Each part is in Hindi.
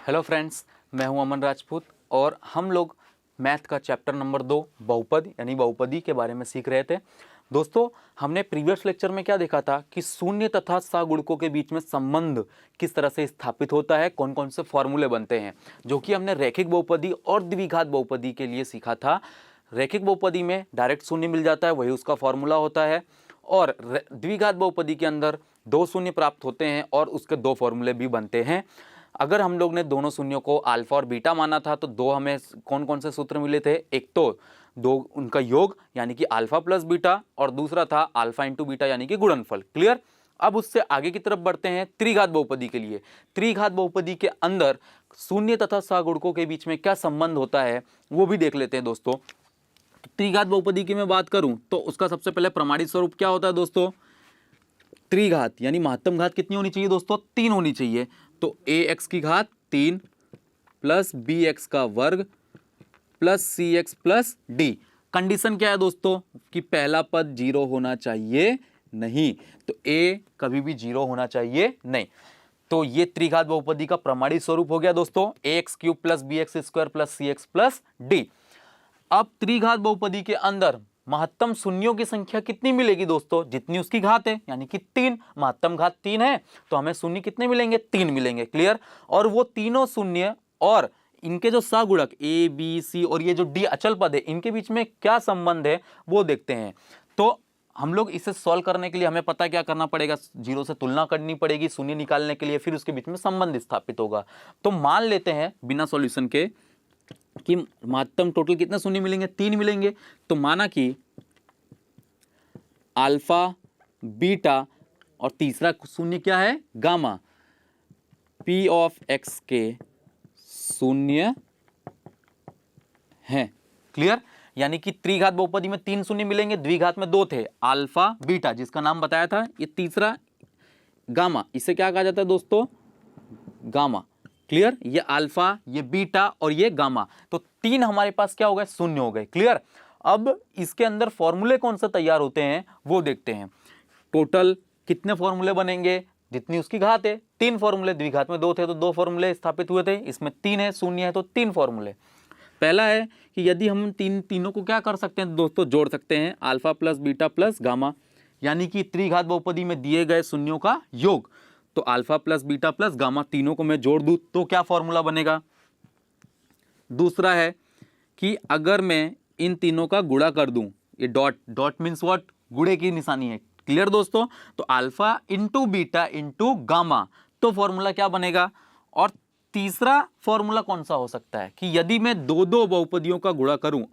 हेलो फ्रेंड्स, मैं हूं अमन राजपूत और हम लोग मैथ का चैप्टर नंबर 2 बहुपद यानी बहुपदी के बारे में सीख रहे थे। दोस्तों, हमने प्रीवियस लेक्चर में क्या देखा था कि शून्य तथा सगुणकों के बीच में संबंध किस तरह से स्थापित होता है, कौन कौन से फॉर्मूले बनते हैं, जो कि हमने रैखिक बहुपदी और द्विघात बहुपदी के लिए सीखा था। रैखिक बहुपदी में डायरेक्ट शून्य मिल जाता है, वही उसका फॉर्मूला होता है, और द्विघात बहुपदी के अंदर दो शून्य प्राप्त होते हैं और उसके दो फॉर्मूले भी बनते हैं। अगर हम लोग ने दोनों शून्यों को अल्फा और बीटा माना था तो दो हमें कौन कौन से सूत्र मिले थे, एक तो दो उनका योग यानी कि अल्फा प्लस बीटा, और दूसरा था अल्फा इंटू बीटा यानी कि गुणनफल। क्लियर। अब उससे आगे की तरफ बढ़ते हैं त्रिघात बहुपदी के लिए। त्रिघात बहुपदी के अंदर शून्य तथा सगुणकों के बीच में क्या संबंध होता है वो भी देख लेते हैं दोस्तों। तो त्रिघात बहुपदी की मैं बात करूं तो उसका सबसे पहले प्रमाणित स्वरूप क्या होता है दोस्तों, त्रिघात यानी महत्तम घात कितनी होनी चाहिए दोस्तों, 3 होनी चाहिए। तो ax की घात 3 प्लस bx का वर्ग plus cx plus d। Condition क्या है दोस्तों कि पहला पद 0 होना चाहिए नहीं, तो a कभी भी 0 होना चाहिए नहीं। तो ये त्रिघात बहुपदी का प्रमाणित स्वरूप हो गया दोस्तों, ax cube plus bx square plus cx plus d। अब त्रिघात बहुपदी के अंदर महत्तम शून्यों की संख्या कितनी मिलेगी दोस्तों, जितनी उसकी घात है, यानी कि 3। महत्तम घात 3 है तो हमें शून्य कितने मिलेंगे, 3 मिलेंगे। क्लियर। और वो तीनों शून्य और इनके जो सगुणक ए बी सी और ये जो डी अचल पद है, इनके बीच में क्या संबंध है वो देखते हैं। तो हम लोग इसे सॉल्व करने के लिए हमें पता क्या करना पड़ेगा, जीरो से तुलना करनी पड़ेगी शून्य निकालने के लिए, फिर उसके बीच में संबंध स्थापित होगा। तो मान लेते हैं बिना सॉल्यूशन के कि महत्तम टोटल कितने शून्य मिलेंगे, 3 मिलेंगे। तो माना कि अल्फा बीटा और तीसरा शून्य क्या है, गामा, पी ऑफ एक्स के शून्य है। क्लियर। यानी कि त्रिघात बहुपदी में 3 शून्य मिलेंगे, द्विघात में 2 थे, अल्फा बीटा जिसका नाम बताया था, ये तीसरा गामा, इसे क्या कहा जाता है दोस्तों, गामा। क्लियर। ये अल्फा, ये बीटा और ये गामा, तो 3 हमारे पास क्या हो गए, शून्य हो गए। क्लियर। अब इसके अंदर फॉर्मूले कौन से तैयार होते हैं वो देखते हैं। टोटल कितने फॉर्मूले बनेंगे, जितनी उसकी घात है, 3 फॉर्मूले। द्विघात में 2 थे तो 2 फॉर्मूले स्थापित हुए थे, इसमें 3 है, शून्य है तो 3 फॉर्मूले। पहला है कि यदि हम तीनों को क्या कर सकते हैं दोस्तों, जोड़ सकते हैं, alpha plus beta plus gamma, यानी कि त्रिघात बहुपदी में दिए गए शून्यों का योग। तो alpha plus beta plus gamma तीनों को मैं जोड़ दूं तो क्या फॉर्मूला बनेगा। दूसरा है कि अगर मैं इन तीनों का गुणा कर दूं, ये डॉट डॉट मीन्स व्हाट, गुणे की निशानी है। क्लियर दोस्तों। तो alpha into beta into gamma, तो फॉर्मूला क्या बनेगा। और तीसरा फॉर्मूला कौन सा हो सकता है कि यदि मैं दो दो बहुपदियों का गुणा करूं।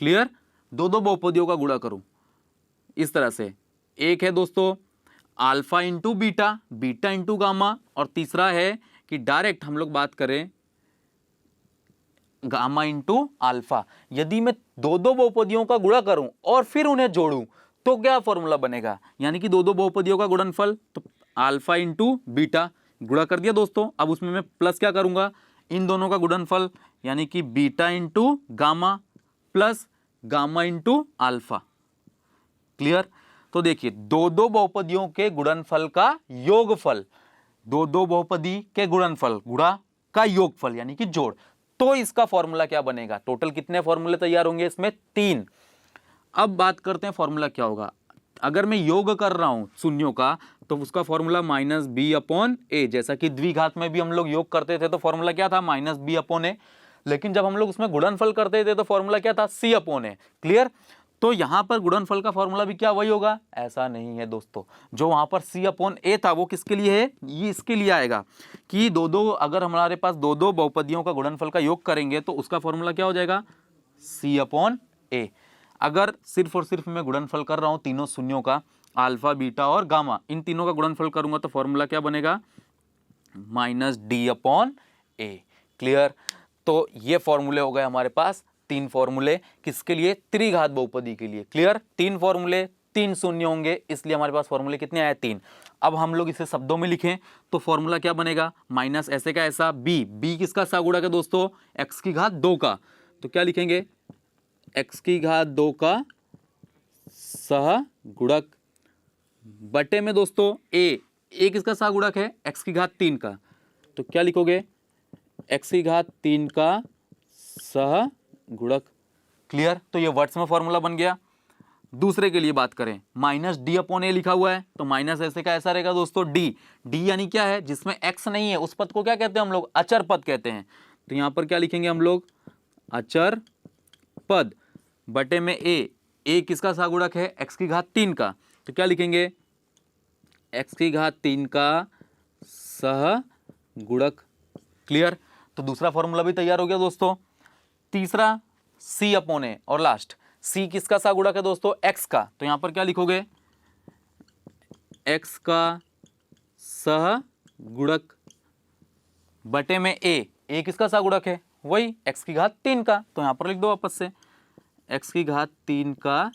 क्लियर। दो दो बहुपदियों का गुणा करूं इस तरह से, एक है दोस्तों alpha into beta, beta into gamma, और तीसरा है कि डायरेक्ट हम लोग बात करें गामा इंटू अल्फा। यदि मैं दो दो बहुपदियों का गुणा करूं और फिर उन्हें जोड़ूं तो क्या फॉर्मूला बनेगा, यानी कि दो दो बहुपदियों का गुणनफल, तो अल्फा इंटू बीटा गुणा कर दिया दोस्तों। अब उसमें मैं प्लस क्या करूंगा, इन दोनों का गुणनफल, यानी कि beta into gamma plus gamma into alpha. Clear. तो देखिए, दो दो बहुपदियों के गुणनफल का योगफल, दो दो बहुपदी के गुणनफल गुणा का योगफल यानी कि जोड़, तो इसका फॉर्मूला क्या बनेगा। टोटल कितने फॉर्मूले तैयार होंगे इसमें, 3। अब बात करते हैं फॉर्मूला क्या होगा। अगर मैं योग कर रहा हूं शून्यों का तो उसका फॉर्मूला माइनस बी अपॉन ए, जैसा कि द्विघात में भी हम लोग योग करते थे तो फॉर्मूला क्या था, माइनस बी अपॉन ए। लेकिन जब हम लोग उसमें गुणनफल करते थे तो फॉर्मूला क्या था, सी अपॉन ए। क्लियर। तो यहां पर गुणनफल का फॉर्मूला भी क्या वही होगा, ऐसा नहीं है दोस्तों। जो वहां पर सी अपॉन ए था वो किसके लिए है, ये इसके लिए आएगा कि दो दो, अगर हमारे पास दो दो बहुपदियों का गुणनफल का योग करेंगे तो उसका फॉर्मूला क्या हो जाएगा, सी अपॉन ए। अगर सिर्फ और सिर्फ मैं गुणनफल कर रहा हूं तीनों शून्यों का, अल्फा बीटा और गामा, इन तीनों का गुणनफल करूंगा तो फॉर्मूला क्या बनेगा, minus D upon A. Clear. तो ये फॉर्मूले हो गए हमारे पास, 3 फॉर्मूले किसके लिए, त्रिघात बहुपदी के लिए। क्लियर। 3 फॉर्मूले, 3 शून्य होंगे, इसलिए हमारे पास फॉर्मूले कितने आए, 3। अब हम लोग इसे शब्दों में लिखें तो फॉर्मूला क्या बनेगा, माइनस ऐसे का ऐसा बी, बी किसका सगुणक है दोस्तों, एक्स की घात 2 का, तो क्या लिखेंगे, एक्स की घात 2 का सहगुणक बटे में दोस्तों ए, किसका सहगुणक है, एक्स की घात 3 का, तो क्या लिखोगे, x की घात 3 का सहगुणक। क्लियर, तो ये वर्ड्स में फॉर्मूला बन गया। दूसरे के लिए बात करें, माइनस डी अपॉन ए लिखा हुआ है, तो माइनस ऐसे का ऐसा रहेगा दोस्तों डी। डी यानी क्या है, जिसमें x नहीं है उस पद को क्या कहते हैं हम लोग, अचर पद कहते हैं। तो यहां पर क्या लिखेंगे हम लोग, अचर पद बटे में ए किसका सहगुणक है, x की घात 3 का, तो क्या लिखेंगे, x की घात 3 का सहगुणक। क्लियर, तो दूसरा फॉर्मूला भी तैयार हो गया दोस्तों। तीसरा c अपॉन ए, और लास्ट c किसका सहगुणक है दोस्तों, x का, तो यहां पर क्या लिखोगे, x का सहगुणक बटे में a किसका सहगुणक है, वही x की घात 3 का, तो यहां पर लिख दो वापस से x की घात 3 का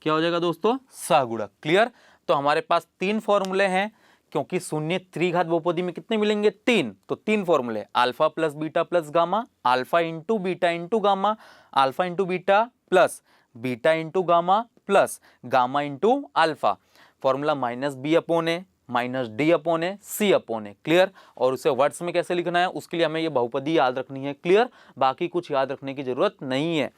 क्या हो जाएगा दोस्तों, सहगुणक। क्लियर, तो हमारे पास 3 फॉर्मूले हैं, क्योंकि शून्य त्रिघात बहुपदी में कितने मिलेंगे, 3, तो 3 फॉर्मूले, alpha plus beta plus gamma, alpha into beta into gamma, alpha into beta plus beta into gamma plus gamma into alpha. Formula minus B upon A minus D upon A C upon A. Clear, और उसे वर्ड्स में कैसे लिखना है, उसके लिए हमें ये बहुपदी याद रखनी है। क्लियर, बाकी कुछ याद रखने की जरूरत नहीं है।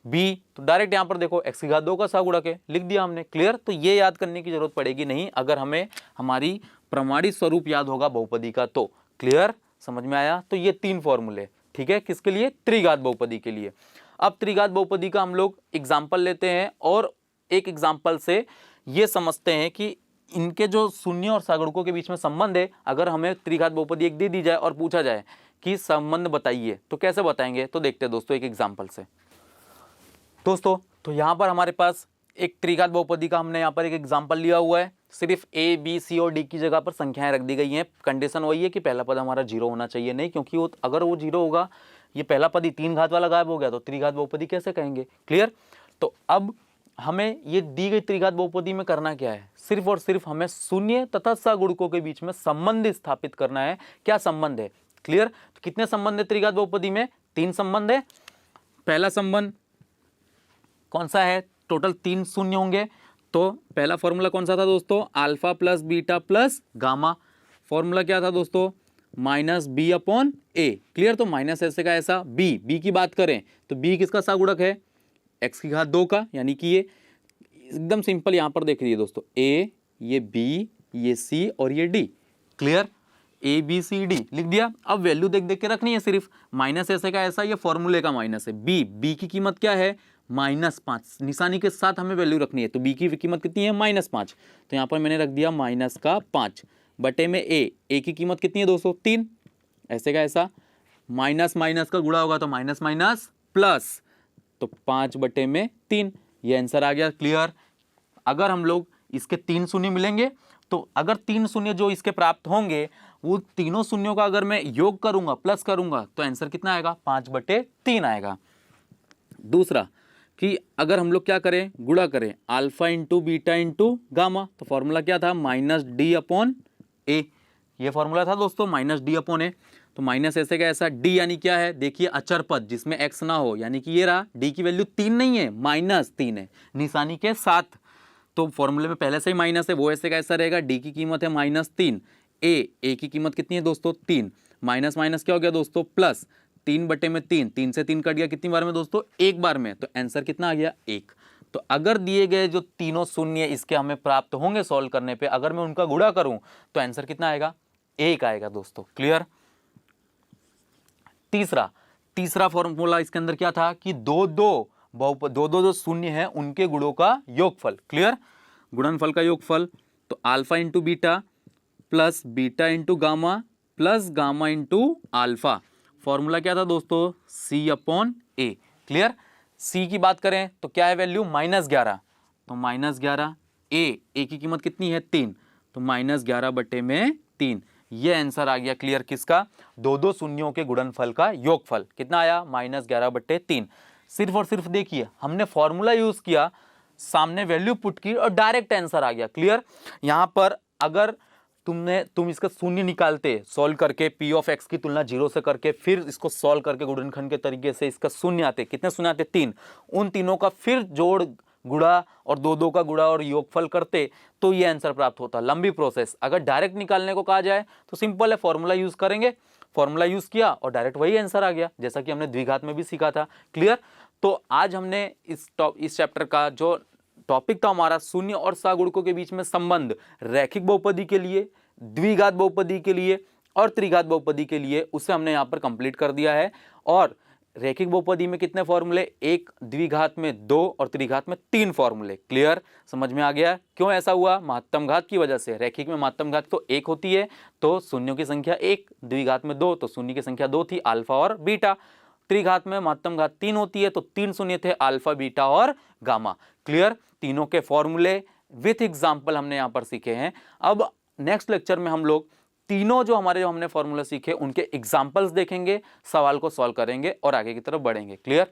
बी तो डायरेक्ट यहाँ पर देखो x की घात 2 का सहगुणक है, लिख दिया हमने। क्लियर, तो ये याद करने की जरूरत पड़ेगी नहीं अगर हमें हमारी प्रमाणित स्वरूप याद होगा बहुपदी का तो। क्लियर, समझ में आया, तो ये 3 फॉर्मूले, ठीक है, किसके लिए, त्रिघात बहुपदी के लिए। अब त्रिघात बहुपदी का हम लोग एग्जाम्पल लेते हैं, और एक एग्जाम्पल से ये समझते हैं कि इनके जो शून्य और सहगुणकों के बीच में संबंध है, अगर हमें त्रिघात बहुपदी एक दे दी जाए और पूछा जाए कि संबंध बताइए, तो कैसे बताएंगे, तो देखते हैं दोस्तों एक एग्जाम्पल से। दोस्तों तो यहाँ पर हमारे पास एक त्रिघात बहुपदी का हमने यहाँ पर एक एग्जाम्पल लिया हुआ है, सिर्फ ए बी सी और डी की जगह पर संख्याएं रख दी गई हैं। कंडीशन वही है कि पहला पद हमारा 0 होना चाहिए, नहीं, क्योंकि वो अगर वो 0 होगा, ये पहला पद ही 3 घात वाला गायब हो गया, तो त्रिघात बहुपदी कैसे कहेंगे। क्लियर, तो अब हमें ये दी गई त्रिघात बहुपदी में करना क्या है, सिर्फ और सिर्फ हमें शून्य तथा सहगुणकों के बीच में संबंध स्थापित करना है। क्या संबंध है, क्लियर, तो कितने संबंध है त्रिघात बहुपदी में, 3 संबंध है। पहला संबंध कौन सा है, टोटल 3 शून्य होंगे, तो पहला फॉर्मूला कौन सा था दोस्तों, alpha plus beta plus gamma. Formula क्या था दोस्तों, minus B upon A. Clear, तो माइनस ऐसे का ऐसा, बी की बात करें तो बी किसका सहगुणक है, x की घात 2 का, यानी कि ये एकदम सिंपल यहाँ पर देख लीजिए दोस्तों, ए, ये बी, ये सी और ये D. Clear, A B C D लिख दिया। अब वैल्यू देख देख के रखनी है सिर्फ, माइनस ऐसे का ऐसा, ये फॉर्मूले का माइनस है। बी की कीमत क्या है, -5, निशानी के साथ हमें वैल्यू रखनी है, तो बी की कीमत कितनी है, -5, तो यहाँ पर मैंने रख दिया -5 बटे में ए की कीमत कितनी है दोस्तों, 3, ऐसे का ऐसा, माइनस माइनस का गुणा होगा तो माइनस माइनस प्लस, तो 5 बटे में 3, ये आंसर आ गया। क्लियर, अगर हम लोग इसके 3 शून्य मिलेंगे, तो अगर 3 शून्य जो इसके प्राप्त होंगे, वो तीनों शून्यों का अगर मैं योग करूंगा, प्लस करूंगा, तो आंसर कितना आएगा, 5/3 आएगा। दूसरा कि अगर हम लोग क्या करें, गुणा करें, alpha into beta into gamma, तो फॉर्मूला क्या था, माइनस डी अपॉन ए, ये फॉर्मूला था दोस्तों, माइनस डी अपॉन ए। तो माइनस ऐसे का ऐसा, डी यानी क्या है, देखिए अचर पद जिसमें एक्स ना हो, यानी कि ये रहा, डी की वैल्यू 3 नहीं है, -3 है निशानी के साथ, तो फॉर्मूले में पहले से ही माइनस है, वो ऐसे का ऐसा रहेगा, डी की कीमत है -3, ए की कीमत कितनी है दोस्तों, 3, माइनस माइनस क्या हो गया दोस्तों, प्लस, 3 बटे में 3 से 3 कट गया, कितनी बार में दोस्तों, एक बार में, तो आंसर कितना आ गया, 1। तो अगर दिए गए जो तीनों शून्य इसके हमें प्राप्त होंगे सॉल्व करने पे, अगर मैं उनका गुणा करूं तो आंसर कितना आएगा, 1 आएगा दोस्तों। क्लियर, तीसरा फॉर्मूला इसके अंदर क्या था कि दो जो शून्य है उनके गुणों का योगफल। क्लियर, गुणनफल का योगफल, तो alpha into beta plus beta into gamma plus gamma into alpha. Formula क्या था दोस्तों, c upon A. Clear, c की बात करें तो क्या है वैल्यू, -11, तो -11, ए की कीमत कितनी है, 3, तो -11 बटे में 3, ये आंसर आ गया। क्लियर, किसका, दो शून्यों के गुणनफल का योगफल कितना आया, -11/3। सिर्फ और सिर्फ देखिए हमने फॉर्मूला यूज किया, सामने वैल्यू पुट की और डायरेक्ट आंसर आ गया। क्लियर, यहां पर अगर तुम इसका शून्य निकालते सॉल्व करके, p ऑफ x की तुलना 0 से करके, फिर इसको सॉल्व करके गुणनखंड के तरीके से इसका शून्य आते, कितने शून्य आते, 3, उन तीनों का फिर जोड़ गुणा और दो का गुणा और योगफल करते, तो ये आंसर प्राप्त होता। लंबी प्रोसेस, अगर डायरेक्ट निकालने को कहा जाए तो सिंपल है, फॉर्मूला यूज करेंगे, फॉर्मूला यूज किया और डायरेक्ट वही आंसर आ गया, जैसा कि हमने द्विघात में भी सीखा था। क्लियर। तो आज हमने इस चैप्टर का जो टॉपिक था हमारा शून्य और सगुणकों के बीच में संबंध, रैखिक बहुपदी के लिए, द्विघात बहुपदी के लिए और त्रिघात बहुपदी के लिए, उसे हमने यहाँ पर कंप्लीट कर दिया है। और रैखिक बहुपदी में कितने फॉर्मूले, एक, द्विघात में 2 और त्रिघात में 3 फॉर्मूले। क्लियर, समझ में आ गया क्यों ऐसा हुआ? महत्तम घात की वजह से। रैखिक में महत्तम घात तो 1 होती है, तो शून्यों की संख्या 1, द्विघात में 2 तो शून्य की संख्या 2 थी, अल्फा और बीटा। त्रिघात में महत्तम घात 3 होती है, तो 3 शून्य थे, अल्फा, बीटा और गामा। क्लियर, तीनों के फॉर्मूले विथ एग्जाम्पल हमने यहाँ पर सीखे हैं। अब नेक्स्ट लेक्चर में हम लोग तीनों जो हमने फॉर्मूला सीखे उनके एग्जाम्पल्स देखेंगे, सवाल को सॉल्व करेंगे और आगे की तरफ बढ़ेंगे। क्लियर।